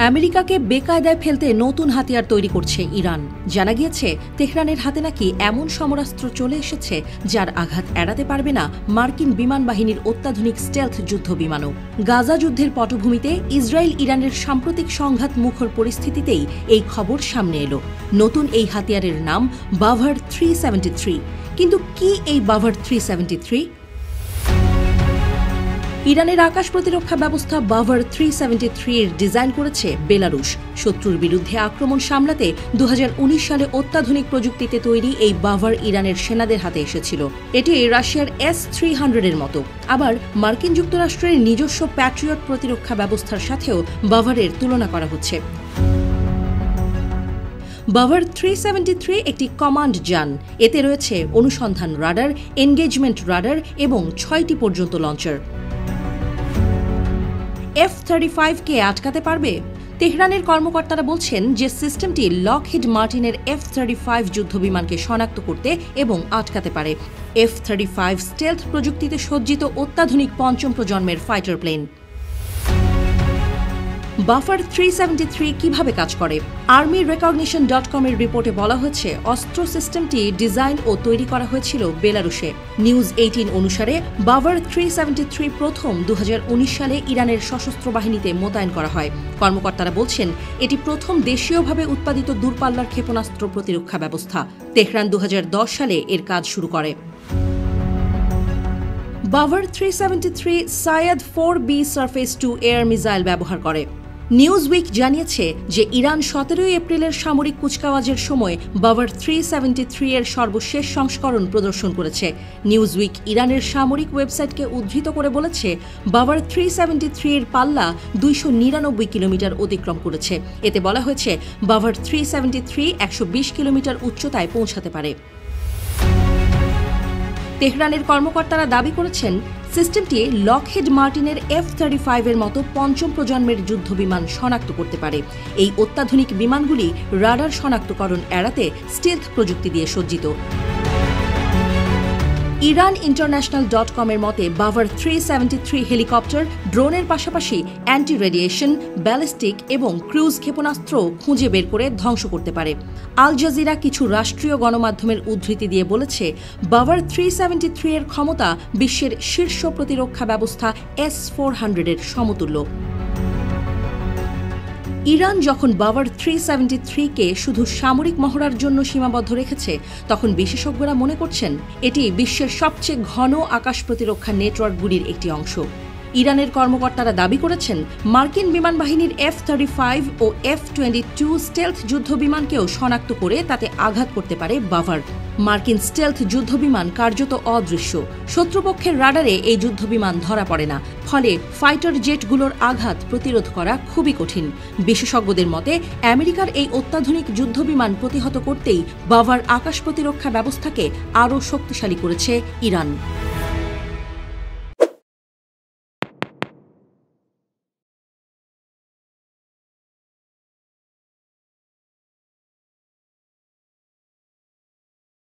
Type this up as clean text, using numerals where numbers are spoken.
আমেরিকাকে বেকায়দায় ফেলতে নতুন হাতিয়ার তৈরি করছে ইরান। জানা গিয়েছে তেহরানের হাতে নাকি এমন সমরাস্ত্র চলে এসেছে যার আঘাত এড়াতে পারবে না মার্কিন বিমান বাহিনীর অত্যাধুনিক স্টেলথ যুদ্ধ বিমানও। গাজা যুদ্ধের পটভূমিতে ইসরায়েল ইরানের সাম্প্রতিক সংঘাত মুখর পরিস্থিতিতেই এই খবর সামনে এলো। নতুন এই হাতিয়ারের নাম বাভার 373। কিন্তু কি এই বাভার 373? ইরানের আকাশ প্রতিরক্ষা ব্যবস্থা বাভার 373 এর ডিজাইন করেছে বেলারুশ। শত্রুর বিরুদ্ধে আক্রমণ সামলাতে 2019 সালে অত্যাধুনিক প্রযুক্তিতে তৈরি এই বাভার ইরানের সেনাদের হাতে এসেছিল। এটি রাশিয়ার S-300 এর মতো। আবার মার্কিন যুক্তরাষ্ট্রের নিজস্ব প্যাট্রিয়ট প্রতিরক্ষা ব্যবস্থার সাথেও বাভারের তুলনা করা হচ্ছে। বাভার 373 একটি কমান্ড যান। এতে রয়েছে অনুসন্ধান রাডার, এনগেজমেন্ট রাডার এবং 6টি পর্যন্ত লঞ্চার। F-35 কে আটকাতে পারবে? তেহরানের কর্মকর্তারা বলছেন যে সিস্টেমটি লকহিড মার্টিনের F-35 যুদ্ধবিমানকে শনাক্ত করতে এবং আটকাতে পারে। F-35 স্টেলথ প্রযুক্তিতে সজ্জিত অত্যাধুনিক পঞ্চম প্রজন্মের ফাইটার প্লেন। বাভার 373 কিভাবে কাজ করে? আর্মি রেকগনিশন.com এর রিপোর্টে বলা হয়েছে, অস্ত্র সিস্টেমটি ডিজাইন ও তৈরি করা হয়েছিল বেলারুশে। নিউজ 18 অনুসারে বাভার 373 প্রথম 2019 সালে ইরানের সশস্ত্র বাহিনীতে মোতায়েন করা হয়। কর্মকর্তারা বলছেন, এটি প্রথম দেশীয়ভাবে উৎপাদিত দূরপাল্লার ক্ষেপণাস্ত্র প্রতিরক্ষা ব্যবস্থা। তেহরান 2010 সালে এর কাজ শুরু করে। বাভার 373 সায়াদ 4B surface two air missile ব্যবহার করে। নিউজউইক জানিয়েছে যে ইরান 17 এপ্রিলের সামরিক কুচকাওয়াজের সময় বাভার 373 এর সর্বশেষ সংস্করণ প্রদর্শন করেছে। নিউজউইক ইরানের সামরিক ওয়েবসাইটকে উদ্ধৃত করে বলেছে, বাভার 373 এর পাল্লা 299 কিলোমিটার অতিক্রম করেছে। এতে বলা হয়েছে, বাভার 373 120 কিলোমিটার উচ্চতায় পৌঁছাতে পারে। তেহরানের কর্মকর্তারা দাবি করেছেন, সিস্টেমটি লকহিড মার্টিনের F-35 এর মতো পঞ্চম প্রজন্মের যুদ্ধবিমান শনাক্ত করতে পারে। এই অত্যাধুনিক বিমানগুলি রাডার শনাক্তকরণ এড়াতে স্টেলথ প্রযুক্তি দিয়ে সজ্জিত। ইরান ইন্টারন্যাশনাল.com এর মতে বাভার 373 হেলিকপ্টার, ড্রোনের পাশাপাশি অ্যান্টি রেডিয়েশন, ব্যালিস্টিক এবং ক্রুজ ক্ষেপণাস্ত্র খুঁজে বের করে ধ্বংস করতে পারে। আল জাজিরা কিছু রাষ্ট্রীয় গণমাধ্যমের উদ্ধৃতি দিয়ে বলেছে, বাভার 373 এর ক্ষমতা বিশ্বের শীর্ষ প্রতিরক্ষা ব্যবস্থা S-400 এর সমতুল্য। ইরান যখন বাভার 373-কে শুধু সামরিক মহড়ার জন্য সীমাবদ্ধ রেখেছে, তখন বিশেষজ্ঞরা মনে করছেন এটি বিশ্বের সবচেয়ে ঘন আকাশ প্রতিরক্ষা নেটওয়ার্কগুলির একটি অংশ। ইরানের কর্মকর্তারা দাবি করেছেন, মার্কিন বিমান বাহিনীর F-35 ও F-22 স্টেলথ যুদ্ধবিমানকেও শনাক্ত করে তাতে আঘাত করতে পারে বাভার। মার্কিন স্টেলথ যুদ্ধবিমান কার্যত অদৃশ্য। শত্রুপক্ষের রাডারে এই যুদ্ধবিমান ধরা পড়ে না, ফলে ফাইটার জেটগুলোর আঘাত প্রতিরোধ করা খুবই কঠিন। বিশেষজ্ঞদের মতে, আমেরিকার এই অত্যাধুনিক যুদ্ধবিমান প্রতিহত করতেই বাভার আকাশ প্রতিরক্ষা ব্যবস্থাকে আরও শক্তিশালী করেছে ইরান।